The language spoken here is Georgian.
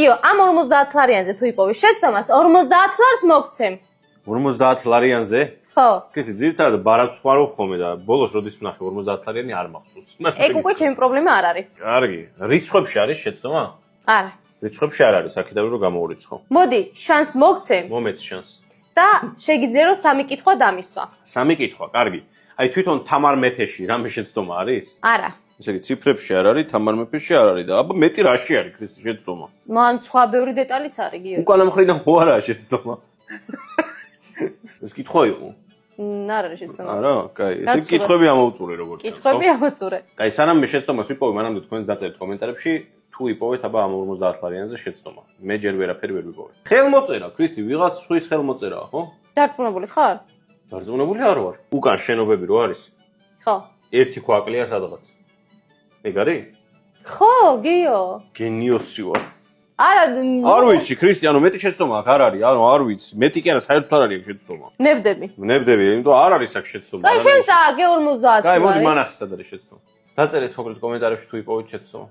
გიო, ამ 50 ლარიანზე თუ იპოვე შეცდომას 50 ლარს მოგცემ. 50 ლარიანზე? ხო. კაცი ძირთადად ბარათს ხმარო ხომე და ბოლოს როდის ვნახე 50 ლარიანი არ მახსოვს. ეგ უკვე ჩემი პრობლემა არ არის. კარგი. რიცხვებში არის შეცდომა? არა. რიცხვებში არ არის, აქედან რომ გამოურიცხო. მოდი, შანს მოგცემ მომეც შანს. და შეგიძლია რომ 3 კითხვა დამისვა. 3 კითხვა, კარგი. აი თვითონ თამარ მეფეში რამე შეცდომა არის? არა. ესე იგი ციფრებში არ არის, თამარ მეფეში არ არის და აბა მეტი რაში არის ქრისტე შეცდომა? მან სხვა ბევრი დეტალიც არის გიო. უკანა მხრიდან ხო არაა შეცდომა. ეს კითხვა იყო. არ არის შეცდომა. არა, კაი, ესე კითხვები ამოვწურე როგორც ჩანს. კითხვები ამოწურე. კაი, სანამ მე შეცდომას ვიპოვე, მანამდე თქვენს დაწერთ კომენტარებში, თუ იპოვეთ აბა ამ 50 ლარიანზე შეცდომა. მე ჯერ ვერაფერი ვერ ვიპოვე. ხელმოწერა, ქრისტი, ვიღაც სხვის ხელმოწერაა, ხო? დარწმუნებული ხარ? დარწმუნებული არ ვარ. უკან შენობები რო არის? ხო. ერთი ქვაკლია სადღაც. ეგ არის? ხო, გიო. გენიოსი ვარ. არა, არ ვიცი, ქრისტი, ანუ მეტი შეცდომა აქ არ არის, ანუ არ ვიცი. მეტი კი არა, საერთოდ არ არის აქ შეცდომა. ნებდები. ნებდები, იმიტომ არ არის აქ შეცდომა. კაი, შენ წააგე 50 ლარი. კაი, მოდი მანახი სად არის შეცდომა. დაწერეთ მოკლედ კომენტარებში თუ იპოვეთ შეცდომა.